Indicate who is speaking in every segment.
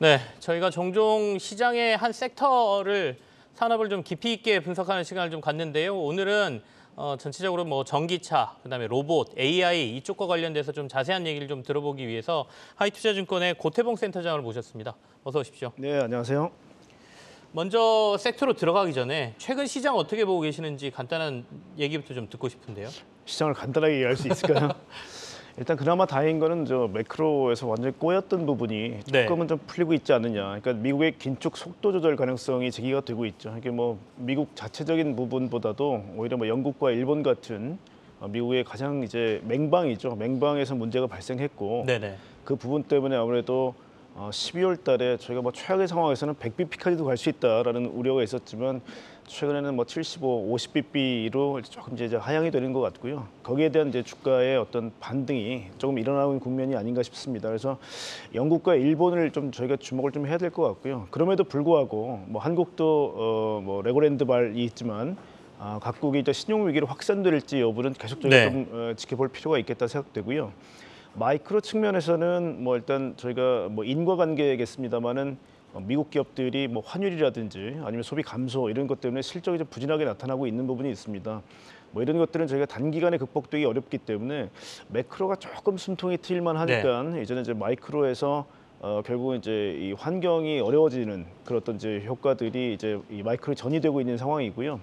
Speaker 1: 네, 저희가 종종 시장의 한 섹터를 산업을 좀 깊이 있게 분석하는 시간을 좀 갖는데요. 오늘은 전체적으로 뭐 전기차, 그다음에 로봇, AI 이쪽과 관련돼서 좀 자세한 얘기를 좀 들어보기 위해서 하이투자증권의 고태봉 센터장을 모셨습니다. 어서 오십시오.
Speaker 2: 네, 안녕하세요.
Speaker 1: 먼저 섹터로 들어가기 전에 최근 시장 어떻게 보고 계시는지 간단한 얘기부터 좀 듣고 싶은데요.
Speaker 2: 시장을 간단하게 이해할 수 있을까요? 일단 그나마 다행인 거는 저 매크로에서 완전히 꼬였던 부분이
Speaker 1: 네.
Speaker 2: 조금은 좀 풀리고 있지 않느냐. 그러니까 미국의 긴축 속도 조절 가능성이 제기가 되고 있죠. 이게 뭐 미국 자체적인 부분보다도 오히려 뭐 영국과 일본 같은 미국의 가장 이제 맹방이죠. 맹방에서 문제가 발생했고
Speaker 1: 네네.
Speaker 2: 그 부분 때문에 아무래도 12월 달에 저희가 뭐 최악의 상황에서는 100bp까지도 갈 수 있다라는 우려가 있었지만 최근에는 뭐 75, 50bp로 조금 이제 하향이 되는 것 같고요. 거기에 대한 이제 주가의 어떤 반등이 조금 일어나고 있는 국면이 아닌가 싶습니다. 그래서 영국과 일본을 좀 저희가 주목을 좀 해야 될 것 같고요. 그럼에도 불구하고 뭐 한국도 뭐 레고랜드발이 있지만 각국이 이제 신용 위기로 확산될지 여부는 계속 저희가
Speaker 1: 네.
Speaker 2: 좀 지켜볼 필요가 있겠다 생각되고요. 마이크로 측면에서는 뭐 일단 저희가 뭐 인과관계겠습니다만은 미국 기업들이 뭐 환율이라든지 아니면 소비 감소 이런 것 때문에 실적이 좀 부진하게 나타나고 있는 부분이 있습니다. 뭐 이런 것들은 저희가 단기간에 극복되기 어렵기 때문에 매크로가 조금 숨통이 트일만 하니까 이제는 이제 마이크로에서 결국은 이제 이 환경이 어려워지는 그런 어떤 이제 효과들이 이제 이 마이크로에 전이되고 있는 상황이고요.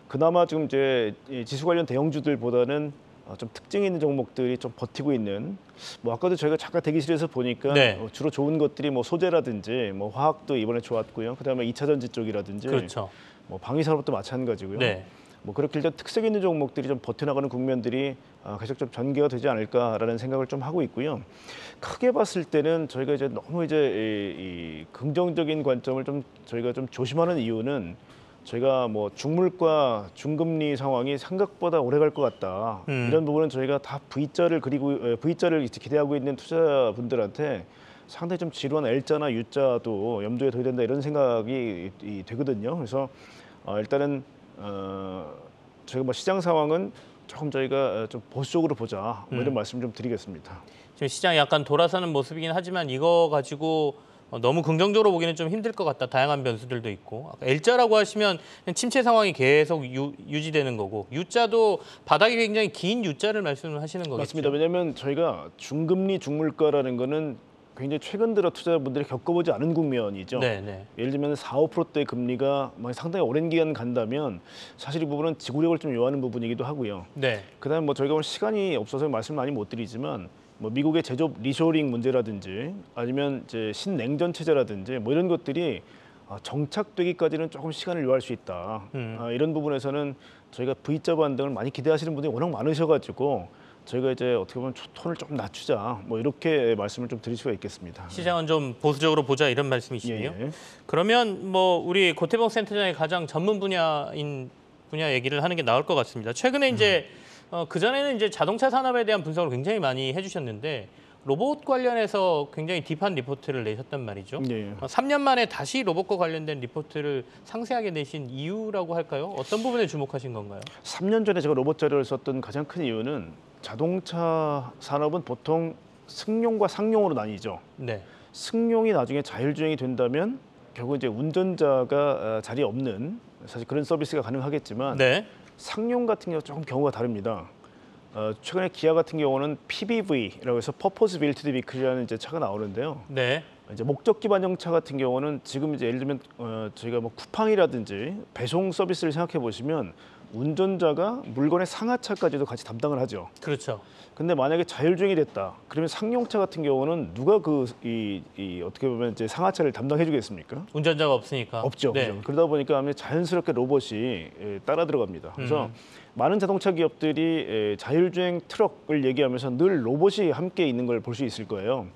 Speaker 2: 그나마 지금 이제 이 지수 관련 대형주들보다는 좀 특징 있는 종목들이 좀 버티고 있는 뭐 아까도 저희가 잠깐 대기실에서 보니까
Speaker 1: 네.
Speaker 2: 주로 좋은 것들이 뭐 소재라든지 뭐 화학도 이번에 좋았고요. 그다음에 2차 전지 쪽이라든지
Speaker 1: 그렇죠.
Speaker 2: 뭐 방위 산업도 마찬가지고요.
Speaker 1: 네.
Speaker 2: 뭐 그렇게 일단 특색 있는 종목들이 좀 버텨나가는 국면들이 계속 좀 전개가 되지 않을까라는 생각을 좀 하고 있고요. 크게 봤을 때는 저희가 이제 너무 이제 이 긍정적인 관점을 좀 저희가 좀 조심하는 이유는 저희가 뭐 중물가 중금리 상황이 생각보다 오래 갈 것 같다. 이런 부분은 저희가 다 V자를 그리고 V자를 기대하고 있는 투자분들한테 상당히 좀 지루한 L자나 U자도 염두에 둬야 된다 이런 생각이 되거든요. 그래서 일단은 저희가 뭐 시장 상황은 조금 저희가 좀 보수적으로 보자 뭐 이런 말씀 좀 드리겠습니다.
Speaker 1: 지금 시장이 약간 돌아서는 모습이긴 하지만 이거 가지고 너무 긍정적으로 보기는 좀 힘들 것 같다. 다양한 변수들도 있고. 아까 L자라고 하시면 침체 상황이 계속 유지되는 거고 U자도 바닥이 굉장히 긴 U자를 말씀을 하시는 거겠죠?
Speaker 2: 맞습니다. 왜냐하면 저희가 중금리 중물가라는 거는 굉장히 최근 들어 투자자분들이 겪어보지 않은 국면이죠.
Speaker 1: 네.
Speaker 2: 예를 들면 4, 5%대 금리가 상당히 오랜 기간 간다면 사실 이 부분은 지구력을 좀 요하는 부분이기도 하고요.
Speaker 1: 네.
Speaker 2: 그다음에 뭐 저희가 오늘 시간이 없어서 말씀 많이 못 드리지만 뭐 미국의 제조업 리쇼링 문제라든지 아니면 이제 신냉전 체제라든지 뭐 이런 것들이 정착되기까지는 조금 시간을 요할 수 있다. 이런 부분에서는 저희가 V자 반등을 많이 기대하시는 분들이 워낙 많으셔가지고 저희가 이제 어떻게 보면 톤을 조금 낮추자 뭐 이렇게 말씀을 좀 드릴 수가 있겠습니다.
Speaker 1: 시장은 좀 보수적으로 보자 이런 말씀이시네요.
Speaker 2: 예.
Speaker 1: 그러면 뭐 우리 고태봉 센터장의 가장 전문 분야 얘기를 하는 게 나을 것 같습니다. 최근에 이제 그전에는 이제 자동차 산업에 대한 분석을 굉장히 많이 해주셨는데 로봇 관련해서 굉장히 딥한 리포트를 내셨단 말이죠. 3년 만에 다시 로봇과 관련된 리포트를 상세하게 내신 이유라고 할까요? 어떤 부분에 주목하신 건가요?
Speaker 2: 3년 전에 제가 로봇 자료를 썼던 가장 큰 이유는 자동차 산업은 보통 승용과 상용으로 나뉘죠.
Speaker 1: 네.
Speaker 2: 승용이 나중에 자율주행이 된다면 결국 이제 운전자가 자리 없는 사실 그런 서비스가 가능하겠지만
Speaker 1: 네.
Speaker 2: 상용 같은 경우 조금 경우가 다릅니다. 최근에 기아 같은 경우는 PBV라고 해서 Purpose Built Vehicle이라는 이제 차가 나오는데요.
Speaker 1: 네.
Speaker 2: 이제 목적 기반 정차 같은 경우는 지금 이제 예를 들면 저희가 뭐 쿠팡이라든지 배송 서비스를 생각해 보시면 운전자가 물건의 상하차까지도 같이 담당을 하죠.
Speaker 1: 그렇죠.
Speaker 2: 근데 만약에 자율주행이 됐다. 그러면 상용차 같은 경우는 누가 어떻게 보면 이제 상하차를 담당해 주겠습니까?
Speaker 1: 운전자가 없으니까.
Speaker 2: 없죠.
Speaker 1: 네.
Speaker 2: 그죠? 그러다 보니까 자연스럽게 로봇이 따라 들어갑니다. 그래서 많은 자동차 기업들이 자율주행 트럭을 얘기하면서 늘 로봇이 함께 있는 걸 볼 수 있을 거예요.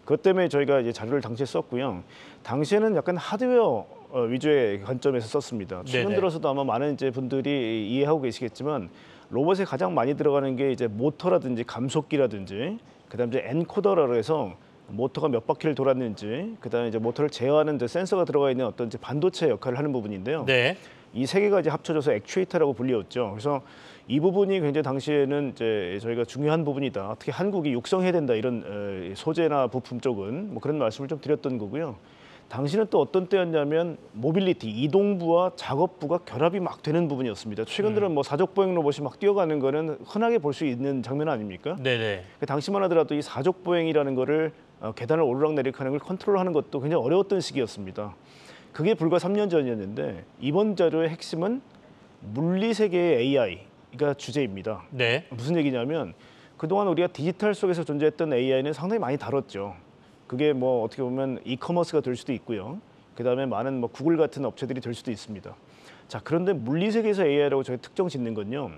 Speaker 2: 그것 때문에 저희가 이제 자료를 당시에 썼고요. 당시에는 약간 하드웨어 위주의 관점에서 썼습니다. 최근
Speaker 1: 네네.
Speaker 2: 들어서도 아마 많은 이제 분들이 이해하고 계시겠지만 로봇에 가장 많이 들어가는 게 이제 모터라든지 감속기라든지 그다음에 이제 엔코더라고 해서 모터가 몇 바퀴를 돌았는지 그다음에 이제 모터를 제어하는 이제 센서가 들어가 있는 어떤 이제 반도체 역할을 하는 부분인데요.
Speaker 1: 네.
Speaker 2: 이 세 개가 이제 합쳐져서 액추에이터라고 불리웠죠. 그래서 이 부분이 굉장히 당시에는 이제 저희가 중요한 부분이다. 어떻게 한국이 육성해야 된다 이런 소재나 부품 쪽은 뭐 그런 말씀을 좀 드렸던 거고요. 당시는 또 어떤 때였냐면 모빌리티 이동부와 작업부가 결합이 막 되는 부분이었습니다. 최근 들어 뭐 사족보행 로봇이 막 뛰어가는 거는 흔하게 볼 수 있는 장면 아닙니까?
Speaker 1: 네네.
Speaker 2: 당시만 하더라도 이 사족보행이라는 거를 계단을 오르락내리락하는 걸 컨트롤하는 것도 굉장히 어려웠던 시기였습니다. 그게 불과 3년 전이었는데 이번 자료의 핵심은 물리세계의 AI가 주제입니다.
Speaker 1: 네.
Speaker 2: 무슨 얘기냐면 그동안 우리가 디지털 속에서 존재했던 AI는 상당히 많이 다뤘죠. 그게 뭐 어떻게 보면 이커머스가 될 수도 있고요. 그다음에 많은 뭐 구글 같은 업체들이 될 수도 있습니다. 자, 그런데 물리세계에서 AI라고 저희 특정 짓는 건요.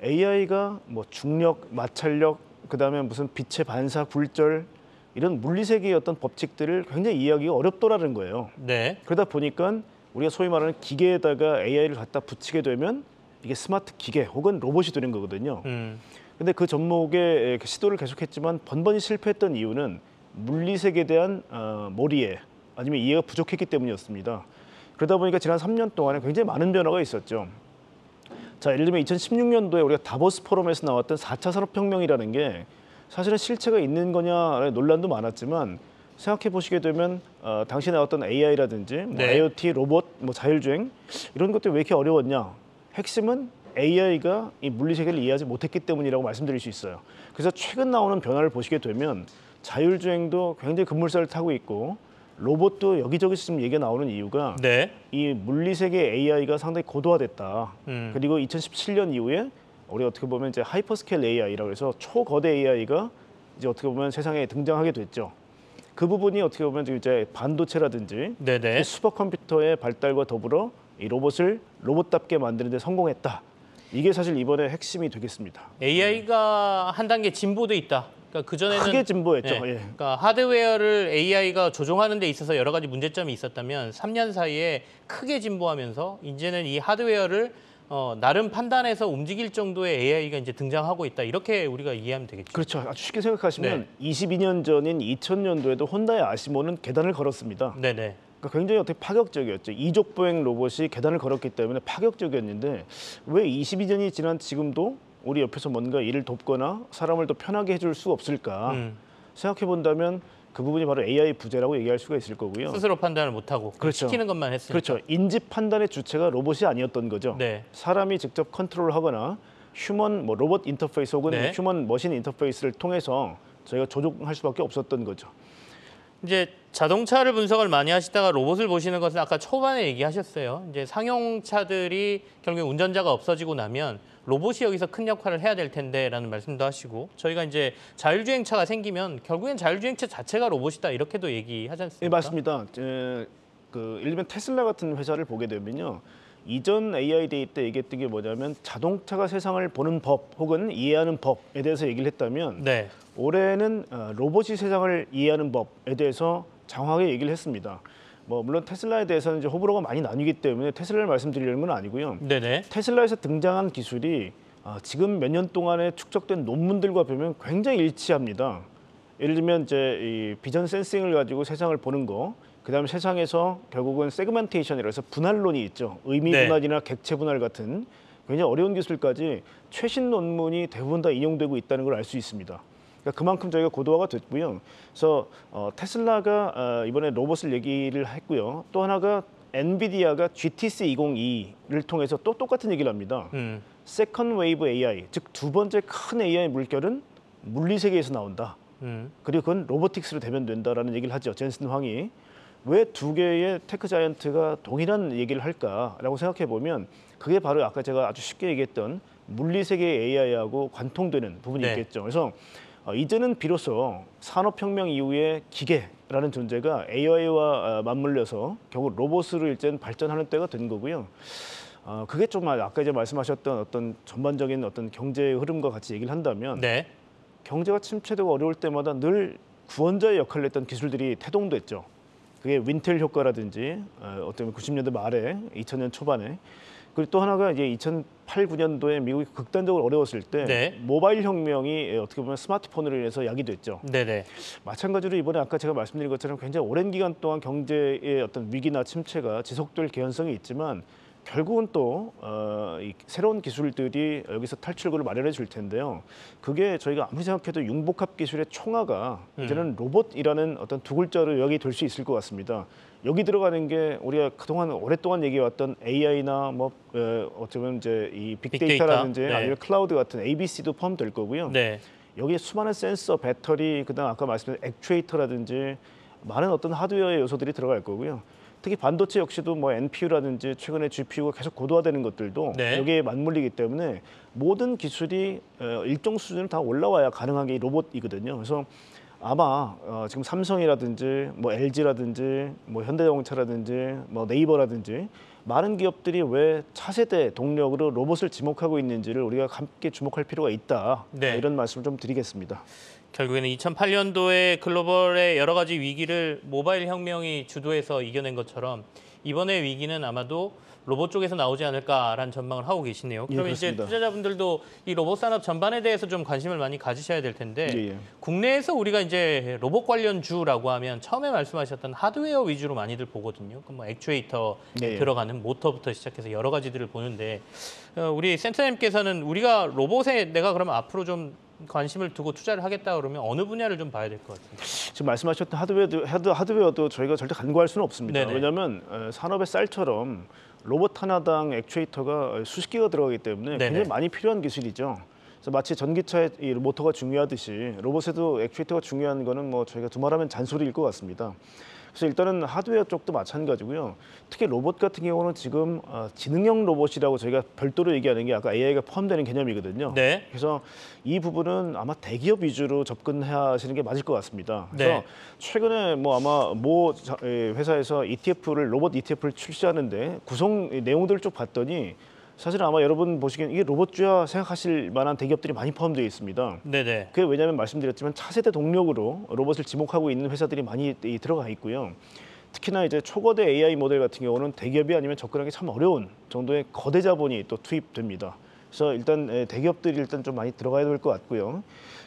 Speaker 2: AI가 뭐 중력, 마찰력, 그다음에 무슨 빛의 반사, 굴절 이런 물리세계의 어떤 법칙들을 굉장히 이해하기가 어렵더라는 거예요.
Speaker 1: 네.
Speaker 2: 그러다 보니까 우리가 소위 말하는 기계에다가 AI를 갖다 붙이게 되면 이게 스마트 기계 혹은 로봇이 되는 거거든요. 근데 그 접목에 시도를 계속했지만 번번이 실패했던 이유는 물리세계에 대한 몰이해 아니면 이해가 부족했기 때문이었습니다. 그러다 보니까 지난 3년 동안에 굉장히 많은 변화가 있었죠. 자, 예를 들면 2016년도에 우리가 다보스 포럼에서 나왔던 4차 산업혁명이라는 게 사실은 실체가 있는 거냐라는 논란도 많았지만 생각해 보시게 되면 당시 나왔던 AI라든지 뭐
Speaker 1: 네.
Speaker 2: IoT, 로봇, 뭐 자율주행 이런 것들이 왜 이렇게 어려웠냐? 핵심은 AI가 이 물리세계를 이해하지 못했기 때문이라고 말씀드릴 수 있어요. 그래서 최근 나오는 변화를 보시게 되면 자율주행도 굉장히 급물살을 타고 있고 로봇도 여기저기서 지금 얘기가 나오는 이유가
Speaker 1: 네.
Speaker 2: 이 물리세계 AI가 상당히 고도화됐다. 그리고 2017년 이후에 우리 어떻게 보면 이제 하이퍼스케일 AI라고 해서 초거대 AI가 이제 어떻게 보면 세상에 등장하게 됐죠. 그 부분이 어떻게 보면 이제 반도체라든지
Speaker 1: 네네.
Speaker 2: 슈퍼컴퓨터의 발달과 더불어 이 로봇을 로봇답게 만드는 데 성공했다. 이게 사실 이번에 핵심이 되겠습니다.
Speaker 1: AI가 한 단계 진보돼 있다. 그러니까 그전에는
Speaker 2: 크게 진보했죠.
Speaker 1: 네.
Speaker 2: 예.
Speaker 1: 그러니까 하드웨어를 AI가 조종하는 데 있어서 여러 가지 문제점이 있었다면 3년 사이에 크게 진보하면서 이제는 이 하드웨어를 나름 판단해서 움직일 정도의 AI가 이제 등장하고 있다. 이렇게 우리가 이해하면 되겠죠.
Speaker 2: 그렇죠. 아주 쉽게 생각하시면
Speaker 1: 네.
Speaker 2: 22년 전인 2000년도에도 혼다의 아시모는 계단을 걸었습니다.
Speaker 1: 네네.
Speaker 2: 그러니까 굉장히 어떻게 파격적이었죠. 이족보행 로봇이 계단을 걸었기 때문에 파격적이었는데 왜 22년이 지난 지금도 우리 옆에서 뭔가 일을 돕거나 사람을 더 편하게 해줄 수 없을까 생각해 본다면 그 부분이 바로 AI 부재라고 얘기할 수가 있을 거고요.
Speaker 1: 스스로 판단을 못하고
Speaker 2: 그렇죠.
Speaker 1: 시키는 것만 했으니까.
Speaker 2: 그렇죠. 인지 판단의 주체가 로봇이 아니었던 거죠.
Speaker 1: 네.
Speaker 2: 사람이 직접 컨트롤하거나 휴먼 뭐 로봇 인터페이스 혹은
Speaker 1: 네.
Speaker 2: 휴먼 머신 인터페이스를 통해서 저희가 조종할 수밖에 없었던 거죠.
Speaker 1: 이제 자동차를 분석을 많이 하시다가 로봇을 보시는 것은 아까 초반에 얘기하셨어요. 이제 상용차들이 결국에 운전자가 없어지고 나면 로봇이 여기서 큰 역할을 해야 될 텐데라는 말씀도 하시고 저희가 이제 자율주행차가 생기면 결국엔 자율주행차 자체가 로봇이다 이렇게도 얘기하지 않습니까?
Speaker 2: 네, 맞습니다. 예를 들면 테슬라 같은 회사를 보게 되면요. 이전 AI 데이 때 얘기했던 게 뭐냐면 자동차가 세상을 보는 법 혹은 이해하는 법에 대해서 얘기를 했다면
Speaker 1: 네.
Speaker 2: 올해는 로봇이 세상을 이해하는 법에 대해서 장황하게 얘기를 했습니다. 뭐 물론 테슬라에 대해서는 이제 호불호가 많이 나뉘기 때문에 테슬라를 말씀드리려는 건 아니고요.
Speaker 1: 네네.
Speaker 2: 테슬라에서 등장한 기술이 지금 몇 년 동안에 축적된 논문들과 보면 굉장히 일치합니다. 예를 들면 이제 이 비전 센싱을 가지고 세상을 보는 거, 그다음에 세상에서 결국은 세그멘테이션이라고 해서 분할론이 있죠. 의미
Speaker 1: 네.
Speaker 2: 분할이나 객체 분할 같은 굉장히 어려운 기술까지 최신 논문이 대부분 다 인용되고 있다는 걸 알 수 있습니다. 그러니까 그만큼 저희가 고도화가 됐고요. 그래서 테슬라가 이번에 로봇을 얘기를 했고요. 또 하나가 엔비디아가 GTC 202를 통해서 또 똑같은 얘기를 합니다. 세컨드 웨이브 AI, 즉 두 번째 큰 AI 물결은 물리 세계에서 나온다. 그리고 그건 로보틱스로 대변된다라는 얘기를 하죠. 젠슨 황이. 왜 두 개의 테크 자이언트가 동일한 얘기를 할까라고 생각해 보면 그게 바로 아까 제가 아주 쉽게 얘기했던 물리 세계의 AI하고 관통되는 부분이
Speaker 1: 네.
Speaker 2: 있겠죠. 그래서 이제는 비로소 산업혁명 이후에 기계라는 존재가 AI와 맞물려서 결국 로봇으로 일제는 발전하는 때가 된 거고요. 그게 좀 아까 이제 말씀하셨던 어떤 전반적인 어떤 경제 흐름과 같이 얘기를 한다면
Speaker 1: 네.
Speaker 2: 경제가 침체되고 어려울 때마다 늘 구원자의 역할을 했던 기술들이 태동됐죠. 그게 윈텔 효과라든지 어떤 90년대 말에 2000년 초반에 그리고 또 하나가 이제 2008, 9년도에 미국이 극단적으로 어려웠을 때
Speaker 1: 네.
Speaker 2: 모바일 혁명이 어떻게 보면 스마트폰으로 인해서 야기됐죠.
Speaker 1: 네네.
Speaker 2: 마찬가지로 이번에 아까 제가 말씀드린 것처럼 굉장히 오랜 기간 동안 경제의 어떤 위기나 침체가 지속될 개연성이 있지만 결국은 또 이 새로운 기술들이 여기서 탈출구를 마련해 줄 텐데요. 그게 저희가 아무리 생각해도 융복합 기술의 총화가 이제는 로봇이라는 어떤 두 글자로 요약이 될 수 있을 것 같습니다. 여기 들어가는 게 우리가 그동안 오랫동안 얘기해왔던 AI나 뭐 어쩌면 이제 이 빅데이터라든지
Speaker 1: 빅데이터. 네.
Speaker 2: 아니면 클라우드 같은 ABC도 포함될 거고요.
Speaker 1: 네.
Speaker 2: 여기에 수많은 센서, 배터리, 그다음 아까 말씀드린 액추에이터라든지 많은 어떤 하드웨어의 요소들이 들어갈 거고요. 특히 반도체 역시도 뭐 NPU라든지 최근에 GPU가 계속 고도화되는 것들도
Speaker 1: 네.
Speaker 2: 여기에 맞물리기 때문에 모든 기술이 일정 수준을 다 올라와야 가능한 게 이 로봇이거든요. 그래서 아마 지금 삼성이라든지 뭐 LG라든지 뭐 현대자동차라든지 뭐 네이버라든지 많은 기업들이 왜 차세대 동력으로 로봇을 지목하고 있는지를 우리가 함께 주목할 필요가 있다.
Speaker 1: 네.
Speaker 2: 이런 말씀을 좀 드리겠습니다.
Speaker 1: 결국에는 2008년도에 글로벌의 여러 가지 위기를 모바일 혁명이 주도해서 이겨낸 것처럼 이번의 위기는 아마도 로봇 쪽에서 나오지 않을까라는 전망을 하고 계시네요.
Speaker 2: 예,
Speaker 1: 그러면 이제
Speaker 2: 그렇습니다.
Speaker 1: 투자자분들도 이 로봇 산업 전반에 대해서 좀 관심을 많이 가지셔야 될 텐데
Speaker 2: 예, 예.
Speaker 1: 국내에서 우리가 이제 로봇 관련주라고 하면 처음에 말씀하셨던 하드웨어 위주로 많이들 보거든요. 그럼 뭐 액추에이터에
Speaker 2: 네.
Speaker 1: 들어가는 모터부터 시작해서 여러 가지들을 보는데 우리 센터님께서는 우리가 로봇에 내가 그러면 앞으로 좀 관심을 두고 투자를 하겠다 그러면 어느 분야를 좀 봐야 될 것 같습니다.
Speaker 2: 지금 말씀하셨던 하드웨어도 저희가 절대 간과할 수는 없습니다.
Speaker 1: 네네.
Speaker 2: 왜냐하면 산업의 쌀처럼 로봇 하나당 액추에이터가 수십 개가 들어가기 때문에
Speaker 1: 네네.
Speaker 2: 굉장히 많이 필요한 기술이죠. 그래서 마치 전기차의 이 모터가 중요하듯이 로봇에도 액추에이터가 중요한 거는 뭐 저희가 두말하면 잔소리일 것 같습니다. 그래서 일단은 하드웨어 쪽도 마찬가지고요. 특히 로봇 같은 경우는 지금 지능형 로봇이라고 저희가 별도로 얘기하는 게 아까 AI가 포함되는 개념이거든요.
Speaker 1: 네.
Speaker 2: 그래서 이 부분은 아마 대기업 위주로 접근하시는 게 맞을 것 같습니다. 그래서
Speaker 1: 네.
Speaker 2: 최근에 뭐 아마 모 회사에서 로봇 ETF를 출시하는데 구성 내용들을 쭉 봤더니 사실 아마 여러분 보시기엔 이게 로봇주야 생각하실 만한 대기업들이 많이 포함되어 있습니다.
Speaker 1: 네네.
Speaker 2: 그게 왜냐하면 말씀드렸지만 차세대 동력으로 로봇을 지목하고 있는 회사들이 많이 들어가 있고요. 특히나 이제 초거대 AI 모델 같은 경우는 대기업이 아니면 접근하기 참 어려운 정도의 거대 자본이 또 투입됩니다. 그래서 일단 대기업들이 일단 좀 많이 들어가야 될 것 같고요.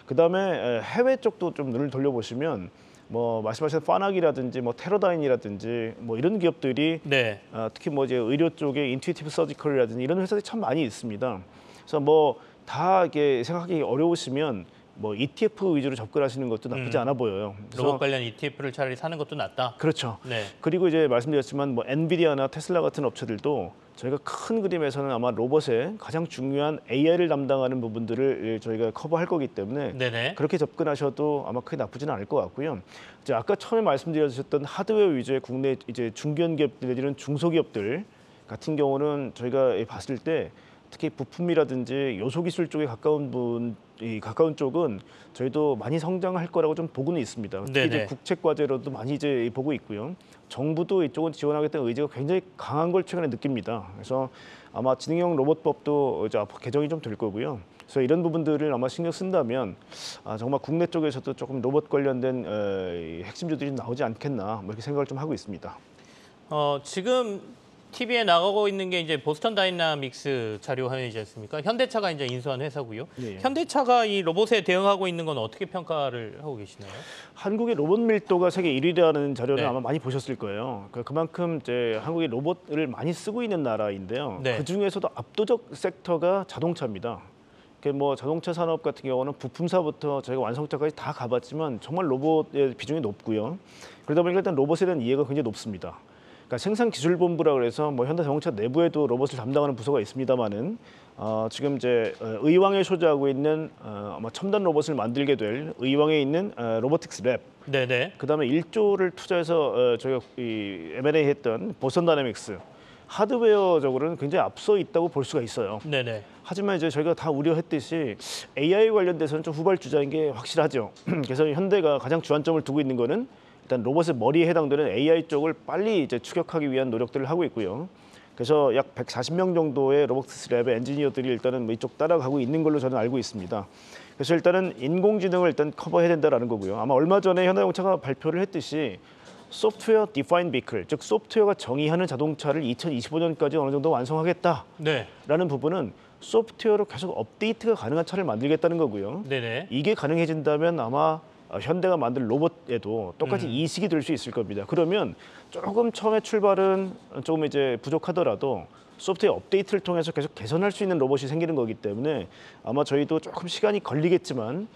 Speaker 2: 그다음에 해외 쪽도 좀 눈을 돌려보시면 뭐 말씀하신 파낙이라든지 뭐 테러다인이라든지 뭐 이런 기업들이
Speaker 1: 네.
Speaker 2: 특히 뭐 이제 의료 쪽에 인투이티브 서지컬이라든지 이런 회사들이 참 많이 있습니다. 그래서 뭐 다 이렇게 생각하기 어려우시면 뭐 ETF 위주로 접근하시는 것도 나쁘지 않아 보여요.
Speaker 1: 로봇 관련 ETF를 차라리 사는 것도 낫다.
Speaker 2: 그렇죠.
Speaker 1: 네.
Speaker 2: 그리고 이제 말씀드렸지만 뭐 엔비디아나 테슬라 같은 업체들도 저희가 큰 그림에서는 아마 로봇의 가장 중요한 AI를 담당하는 부분들을 저희가 커버할 거기 때문에
Speaker 1: 네네.
Speaker 2: 그렇게 접근하셔도 아마 크게 나쁘지는 않을 것 같고요. 이제 아까 처음에 말씀드렸던 하드웨어 위주의 국내 이제 중견 기업들 내지는 중소기업들 같은 경우는 저희가 봤을 때 특히 부품이라든지 요소 기술 쪽에 가까운 쪽은 저희도 많이 성장할 거라고 좀 보고는 있습니다. 특히
Speaker 1: 네네.
Speaker 2: 이제 국책 과제로도 많이 이제 보고 있고요. 정부도 이쪽은 지원하겠다는 의지가 굉장히 강한 걸 최근에 느낍니다. 그래서 아마 지능형 로봇법도 이제 앞으로 개정이 좀 될 거고요. 그래서 이런 부분들을 아마 신경 쓴다면 정말 국내 쪽에서도 조금 로봇 관련된 핵심주들이 나오지 않겠나 뭐 이렇게 생각을 좀 하고 있습니다.
Speaker 1: 지금 TV에 나가고 있는 게 이제 보스턴 다이나믹스 자료 화면이지 않습니까? 현대차가 이제 인수한 회사고요.
Speaker 2: 예.
Speaker 1: 현대차가 이 로봇에 대응하고 있는 건 어떻게 평가를 하고 계시나요?
Speaker 2: 한국의 로봇 밀도가 세계 1위라는 자료는
Speaker 1: 네.
Speaker 2: 아마 많이 보셨을 거예요. 그만큼 이제 한국이 로봇을 많이 쓰고 있는 나라인데요.
Speaker 1: 네.
Speaker 2: 그 중에서도 압도적 섹터가 자동차입니다. 뭐 자동차 산업 같은 경우는 부품사부터 저희가 완성차까지 다 가봤지만 정말 로봇의 비중이 높고요. 그러다 보니까 일단 로봇에 대한 이해가 굉장히 높습니다. 그러니까 생산기술본부라 그래서 뭐 현대자동차 내부에도 로봇을 담당하는 부서가 있습니다만은 지금 이제 의왕에 소재하고 있는 아마 첨단 로봇을 만들게 될 의왕에 있는 로보틱스 랩,
Speaker 1: 네네.
Speaker 2: 그다음에 1조를 투자해서 저희가 이 M&A 했던 보스턴 다이내믹스 하드웨어적으로는 굉장히 앞서 있다고 볼 수가 있어요.
Speaker 1: 네네.
Speaker 2: 하지만 이제 저희가 다 우려했듯이 AI 관련돼서는 좀 후발주자인 게 확실하죠. 그래서 현대가 가장 주안점을 두고 있는 거는 일단 로봇의 머리에 해당되는 AI 쪽을 빨리 이제 추격하기 위한 노력들을 하고 있고요. 그래서 약 140명 정도의 로보틱스 랩의 엔지니어들이 일단은 뭐 이쪽 따라가고 있는 걸로 저는 알고 있습니다. 그래서 일단은 인공지능을 일단 커버해야 된다라는 거고요. 아마 얼마 전에 현대자동차가 발표를 했듯이 소프트웨어 디파인 비클, 즉 소프트웨어가 정의하는 자동차를 2025년까지 어느 정도 완성하겠다라는
Speaker 1: 네.
Speaker 2: 부분은 소프트웨어로 계속 업데이트가 가능한 차를 만들겠다는 거고요.
Speaker 1: 네네.
Speaker 2: 이게 가능해진다면 아마 현대가 만들 로봇에도 똑같이 이식이 될 수 있을 겁니다. 그러면 조금 처음에 출발은 조금 이제 부족하더라도 소프트웨어 업데이트를 통해서 계속 개선할 수 있는 로봇이 생기는 거기 때문에 아마 저희도 조금 시간이 걸리겠지만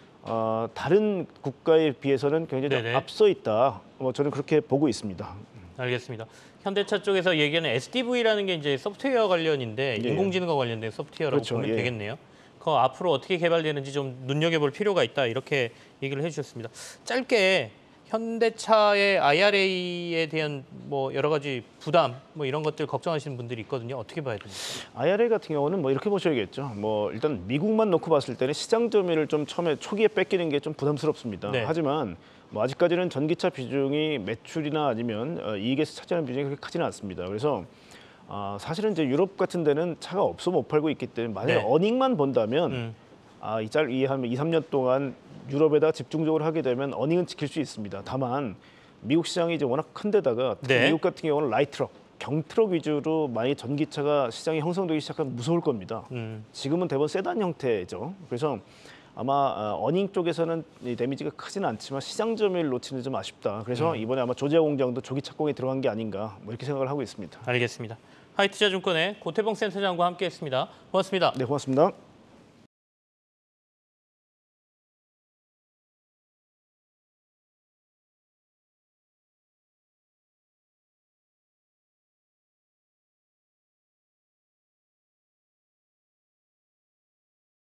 Speaker 2: 다른 국가에 비해서는 굉장히 좀
Speaker 1: 네네.
Speaker 2: 앞서 있다. 저는 그렇게 보고 있습니다.
Speaker 1: 알겠습니다. 현대차 쪽에서 얘기하는 SDV라는 게 이제 소프트웨어 관련인데
Speaker 2: 예.
Speaker 1: 인공지능과 관련된 소프트웨어라고
Speaker 2: 그렇죠.
Speaker 1: 보면
Speaker 2: 예.
Speaker 1: 되겠네요. 그 앞으로 어떻게 개발되는지 좀 눈여겨볼 필요가 있다 이렇게 얘기를 해주셨습니다. 짧게 현대차의 IRA에 대한 뭐 여러 가지 부담 뭐 이런 것들 걱정하시는 분들이 있거든요. 어떻게 봐야 됩니까?
Speaker 2: IRA 같은 경우는 뭐 이렇게 보셔야겠죠. 뭐 일단 미국만 놓고 봤을 때는 시장 점유율을 좀 처음에 초기에 뺏기는 게 좀 부담스럽습니다.
Speaker 1: 네.
Speaker 2: 하지만 뭐 아직까지는 전기차 비중이 매출이나 아니면 이익에서 차지하는 비중이 그렇게 크지는 않습니다. 그래서 사실은 이제 유럽 같은 데는 차가 없어 못 팔고 있기 때문에 만약에
Speaker 1: 네.
Speaker 2: 어닝만 본다면 한 2, 3년 동안 유럽에다 집중적으로 하게 되면 어닝은 지킬 수 있습니다. 다만 미국 시장이 이제 워낙 큰 데다가 특히
Speaker 1: 네.
Speaker 2: 미국 같은 경우는 라이트럭, 경트럭 위주로 많이 전기차가 시장이 형성되기 시작하면 무서울 겁니다. 지금은 대부분 세단 형태죠. 그래서 아마 어닝 쪽에서는 이 데미지가 크지는 않지만 시장 점유율 놓치는 좀 아쉽다. 그래서 이번에 아마 조지아 공장도 조기 착공에 들어간 게 아닌가 뭐 이렇게 생각을 하고 있습니다.
Speaker 1: 알겠습니다. 하이투자증권의 고태봉 센터장과 함께했습니다. 고맙습니다.
Speaker 2: 네, 고맙습니다.